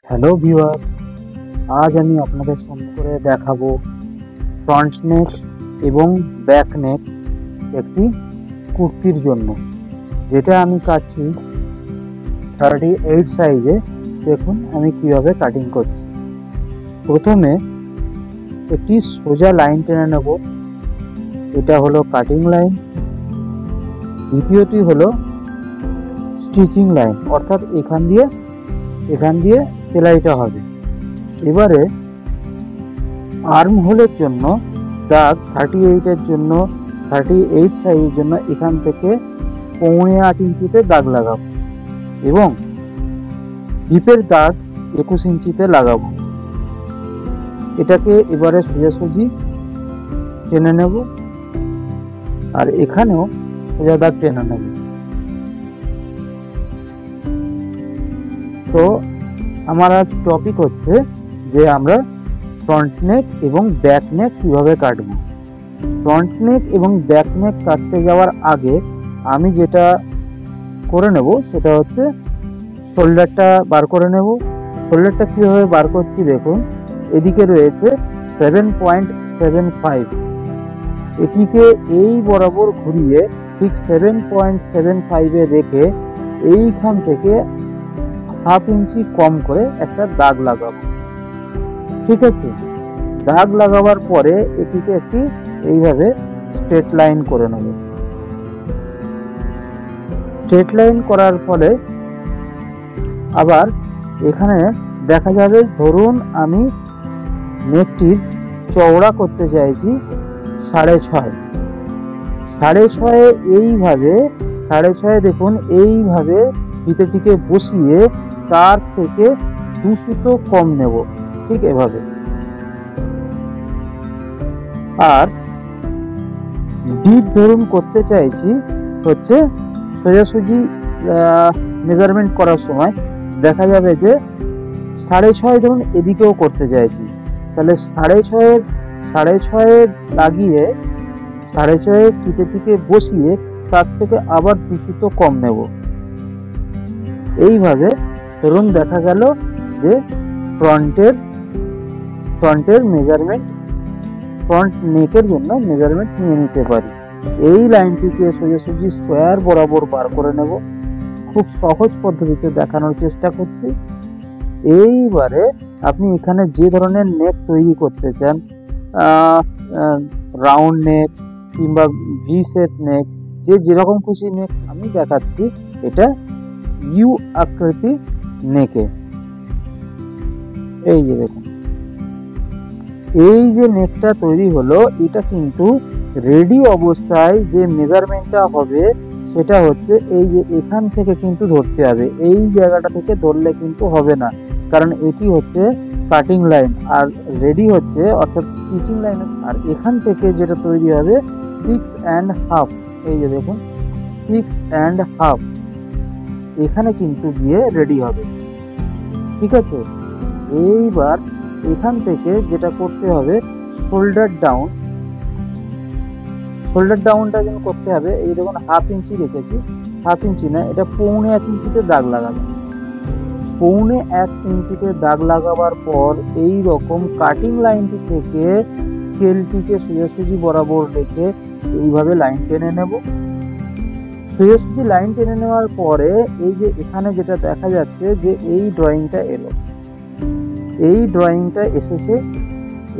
Hello viewers, আজ আমি আপনাদের সামনে করে দেখাবো ফ্রন্ট নেক এবং ব্যাক নেক একটি কুর্তির জন্য, যেটা আমি কাটছি 38 সাইজে। দেখুন আমি কিভাবে কাটিং করছি। প্রথমে একটি সোজা লাইন টেনে নেব, এটা হলো কাটিং লাইন। দ্বিতীয়টি হলো স্টিচিং লাইন, অর্থাৎ এখান দিয়ে সেলাইটা হবে। এবারে আর্ম হোলের জন্য দাগ 38 জন্য 38 সাইজের জন্য এখান থেকে 8.5 ইঞ্চিতে দাগ লাগাবো এবং হিপের দাগ 21 ইঞ্চিতে লাগাবো। এটাকে এবারে সোজাসুজি টেনে নেব আর এখানেও সোজা দাগ টেনে নেব। তো আমার আজ টপিক হচ্ছে যে আমরা ফ্রন্ট নেক এবং ব্যাক নেক কিভাবে কাটবো। ফ্রন্ট নেক এবং ব্যাক নেক কাটতে যাওয়ার আগে আমি যেটা করে নেব সেটা হচ্ছে শোল্ডারটা বার করে নেব। শোল্ডারটা কিভাবে বার করছি দেখুন, এদিকে রয়েছে 7.75, এটিকে এই বরাবর ঘুরিয়ে ঠিক 7.75-এ রেখে এইখান থেকে 1/2 ইঞ্চি কম করে একটা দাগ লাগাবো। ঠিক আছে, দাগ লাগাবার পরে এটিকে একটি এইভাবে স্ট্রেট লাইন করে নেব। স্ট্রেট লাইন করার ফলে আবার এখানে দেখা যাবে, ধরুন আমি নেকটির চওড়া করতে চাইছি 6.5, 6.5 এইভাবে 6.5 দেখুন এইভাবে ফিতেটিকে বসিয়ে তার থেকে 2 সুতো কম নেব, ঠিক এভাবে। আর ডিপ ধরুন করতে চাইছি হচ্ছে সোজাসুজি মেজারমেন্ট করার সময় দেখা যাবে যে 6.5 ধরুন এদিকেও করতে চাইছি, তাহলে 6.5 লাগিয়ে 6.5 ফিতেটিকে বসিয়ে তার থেকে আবার 2 সুতো কম নেব। এইভাবে ধরুন দেখা গেল যে ফ্রন্টের মেজারমেন্ট, ফ্রন্ট নেকের জন্য মেজারমেন্ট নিয়ে নিতে পারি। এই লাইনটিকে সোজাসুজি স্কোয়ার বরাবর বার করে নেব। খুব সহজ পদ্ধতিতে দেখানোর চেষ্টা করছি। এইবারে আপনি এখানে যে ধরনের নেক তৈরি করতে চান, রাউন্ড নেক কিংবা ভি শেপ নেক, যেরকম খুশি নেক আমি দেখাচ্ছি, এটা ইউ আকৃতি নেকে। এই যে দেখুন, এই যে নেকটা তৈরি হলো, এটা কিন্তু রেডি অবস্থায় যে মেজারমেন্টটা হবে সেটা হচ্ছে এই যে এখান থেকে কিন্তু ধরতে হবে, এই জায়গাটা থেকে ধরলে কিন্তু হবে না, কারণ এটি হচ্ছে কাটিং লাইন আর রেডি হচ্ছে অর্থাৎ স্টিচিং লাইন। আর এখান থেকে যেটা তৈরি হবে 6.5, এই যে দেখুন 6.5, এখানে কিন্তু গিয়ে রেডি হবে। ঠিক আছে, এইবার এখান থেকে যেটা করতে হবে শোল্ডার ডাউনটা যেন করতে হবে। এই দেখুন 1/2 ইঞ্চি রেখেছি, 1/2 ইঞ্চি না, এটা 1.5 ইঞ্চিতে দাগ লাগাবে। 1.5 ইঞ্চিতে দাগ লাগাবার পর এই রকম কাটিং লাইনটি থেকে স্কেলটিকে সোজাসুজি বরাবর রেখে এইভাবে লাইন টেনে নেব। সোজাসুজি লাইন টেনে নেওয়ার পরে এই যে এখানে যেটা দেখা যাচ্ছে যে এই ড্রয়িংটা এলো, এই ড্রয়িংটা এসেছে,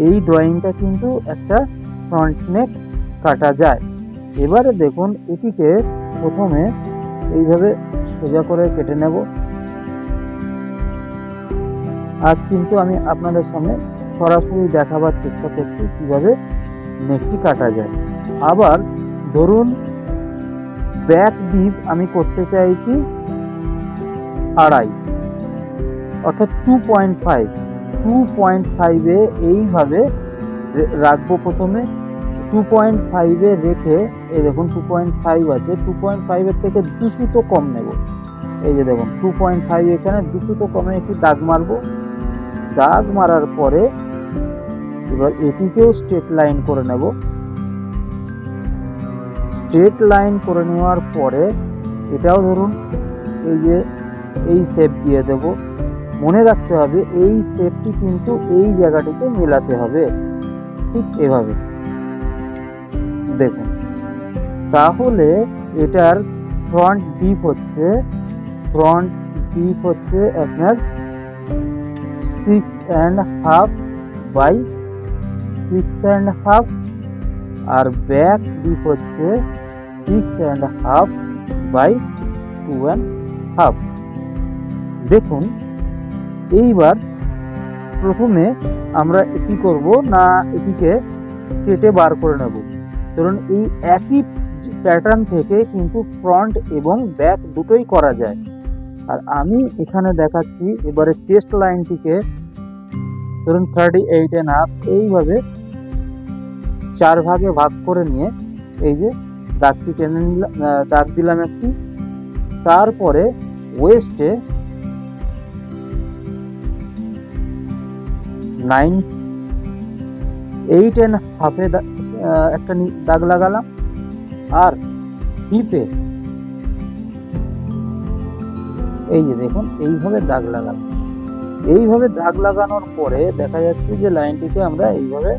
এই ড্রয়িংটা কিন্তু একটা ফ্রন্ট নেক কাটা যায়। এবারে দেখুন এটিকে প্রথমে এইভাবে সোজা করে কেটে নেব। আজ কিন্তু আমি আপনাদের সামনে সরাসরি দেখাবার চেষ্টা করছি কিভাবে নেকটি কাটা যায়। আবার ধরুন ব্যাক ডিপ আমি করতে চাইছি 2.5, অর্থাৎ 2.5-এ এইভাবে রাখবো। প্রথমে 2.5-এ রেখে এই দেখুন 2.5 আছে, 2.5-এর থেকে 2 সুতো কম নেব। এই যে দেখুন 2.5, এখানে 2 সুতো কমে একটি দাগ মারবো। দাগ মারার পরে এবার এটিকেও স্ট্রেট লাইন করে নেব। স্ট্রেট লাইন করে নেওয়ার পরে এটাও ধরুন এই যে এই শেপ দিয়ে দেব। মনে রাখতে হবে এই শেপটি কিন্তু এই জায়গাটিতে মেলাতে হবে, ঠিক এভাবে দেখুন। তাহলে এটার ফ্রন্ট ডিপ হচ্ছে আপনার 6.5 বাই 6.5, আর ব্যাক ডিপ হচ্ছে 6.5 বাই 2.5। দেখুন, এইবার প্রথমে আমরা কি করব না, এটিকে কেটে বার করে নেব। ধরুন এই একই প্যাটার্ন থেকে কিন্তু ফ্রন্ট এবং ব্যাক দুটোই করা যায়। আর আমি এখানে দেখাচ্ছি এবারে চেস্ট লাইনটিকে ধরুন 38.5 এইভাবে 4 ভাগে ভাগ করে নিয়ে এই যে দাগটি টেনে নিলাম, দাগ দিলাম একটি। তারপরে ওয়েস্টে 8.5 একটা দাগ লাগালাম, আর হিপে এই যে দেখুন এইভাবে দাগ লাগালাম। এইভাবে দাগ লাগানোর পরে দেখা যাচ্ছে যে লাইনটিকে আমরা এইভাবে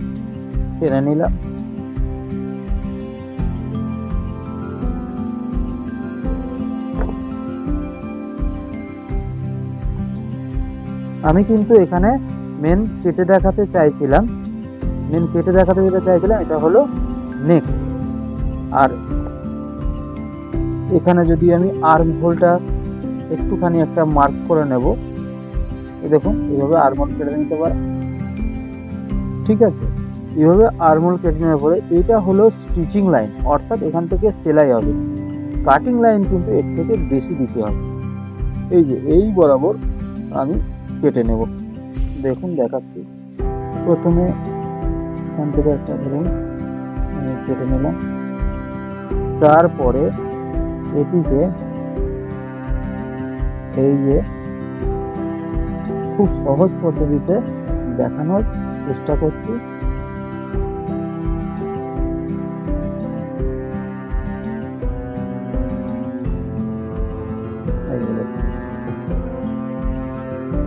টেনে নিলাম। আমি কিন্তু এখানে মেন কেটে দেখাতে চাইছিলাম, এটা হলো নেক। আর এখানে যদি আমি আর্ম হোলটা একটুখানি একটা মার্ক করে নেব, দেখুন এইভাবে আর্মহোল কেটে নিতে পারে, ঠিক আছে। এইভাবে আর্মহোল কেটে নেওয়ার পরে এটা হলো স্টিচিং লাইন, অর্থাৎ এখান থেকে সেলাই হবে। কাটিং লাইন কিন্তু এর থেকে বেশি দিতে হবে। এই যে এই বরাবর আমি কেটে নেব, দেখুন দেখাচ্ছি। প্রথমে এখান থেকে একটা ধরুন আমি কেটে নিলাম, তারপরে এটিকে এই যে খুব সহজ পদ্ধতিতে দেখানোর চেষ্টা করছি।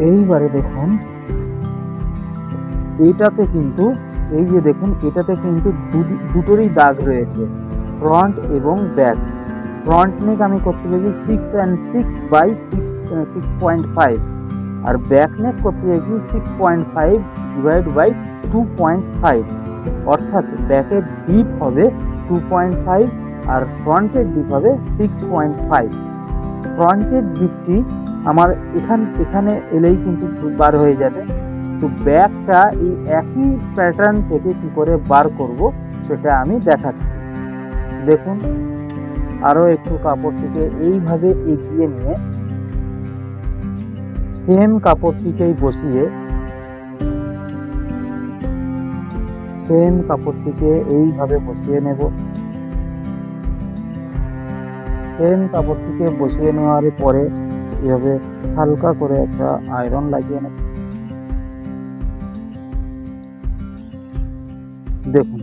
এইবারে দেখুন এইটাতে কিন্তু এই যে দেখুন এটাতে কিন্তু দুটোরই দাগ রয়েছে, ফ্রন্ট এবং ব্যাক। ফ্রন্ট নেক আমি করতে চাইছি 6.6 বাই 6.5, আর ব্যাক নেক করতে চাইছি 6.5 ডিভাইড বাই 2.5, অর্থাৎ ব্যাকের ডিপ হবে 2.5 আর ফ্রন্টের ডিপ হবে 6.5। ফ্রন্টের ডিপটি আমার এখানে এলেই কিন্তু বার হয়ে যাবে। তো ব্যাকটা এই একই প্যাটার্ন থেকে কি করে বার করব সেটা আমি দেখাচ্ছি। দেখুন, আরো একটু কাপড়টিকে এইভাবে এগিয়ে নিয়ে সেম কাপড়টিকেই বসিয়ে এইভাবে বসিয়ে নেব। সেম কাপড়টিকে বসিয়ে নেওয়ার পরে এভাবে হালকা করে একটা আয়রন লাগিয়ে নেব। দেখুন,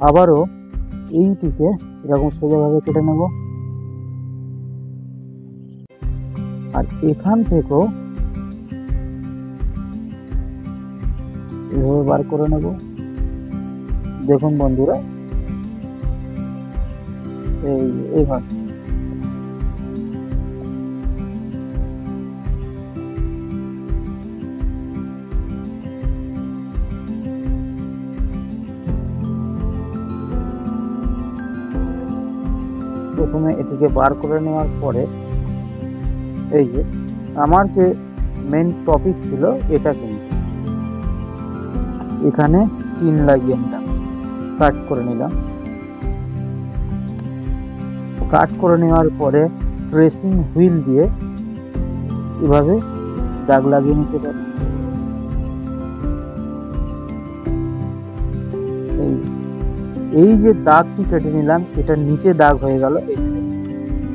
আবারও এইটিকে এরকম সোজাভাবে কেটে নেব, আর এখান থেকেও এভাবে বার করে নেব। দেখুন বন্ধুরা, এইভাবে প্রথমে এটিকে বার করে নেওয়ার পরে এই যে আমার যে মেন টপিক ছিল এটা কিন্তু এখানে পিন লাগিয়ে নিলাম, কাট করে নিলাম। কাট করে নেওয়ার পরে ট্রেসিং হুইল দিয়ে এভাবে দাগ লাগিয়ে নিতে পারি। এই যে দাগটি কেটে নিলাম, এটা নিচে দাগ হয়ে গেল, এই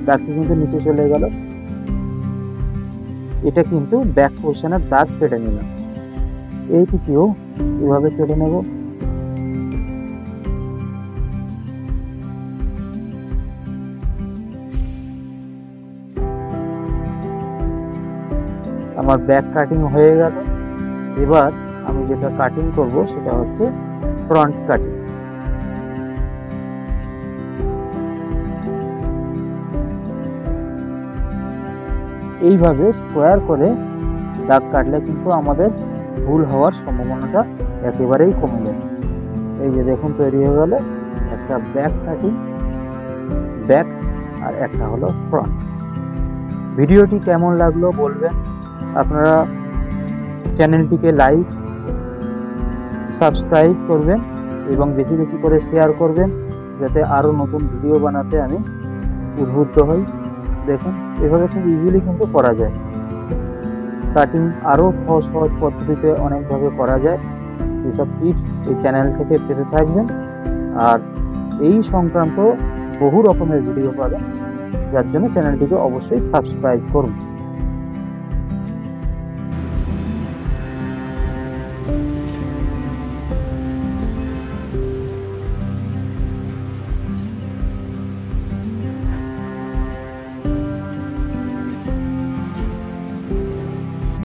দাগটি কিন্তু নিচে চলে গেল। এটা কিন্তু ব্যাক পোর্শনের দাগ কেটে নিলাম। এইটিকেও এভাবে কেটে নেব। আমার ব্যাক কাটিং হয়ে গেল। এবার আমি যেটা কাটিং করব সেটা হচ্ছে ফ্রন্ট কাটিং। এইভাবে স্কোয়ার করে দাগ কাটলে কিন্তু আমাদের ভুল হওয়ার সম্ভাবনাটা একেবারেই কমে যাবে। এই যে দেখুন তৈরি হয়ে গেল একটা ব্যাক কাটিং, ব্যাক আর একটা হলো ফ্রন্ট। ভিডিওটি কেমন লাগলো বলবেন। আপনারা চ্যানেলটিকে লাইক, সাবস্ক্রাইব করবেন এবং বেশি বেশি করে শেয়ার করবেন, যাতে আরও নতুন ভিডিও বানাতে আমি উদ্বুদ্ধ হই। দেখুন এভাবে খুব ইজিলি কিন্তু করা যায়। কাটিং আরও সহজ সহজ পদ্ধতিতে অনেকভাবে করা যায়। যেসব টিপস এই চ্যানেল থেকে পেতে থাকবেন, আর এই সংক্রান্ত বহু রকমের ভিডিও পাবেন, যার জন্য চ্যানেলটিকে অবশ্যই সাবস্ক্রাইব করুন।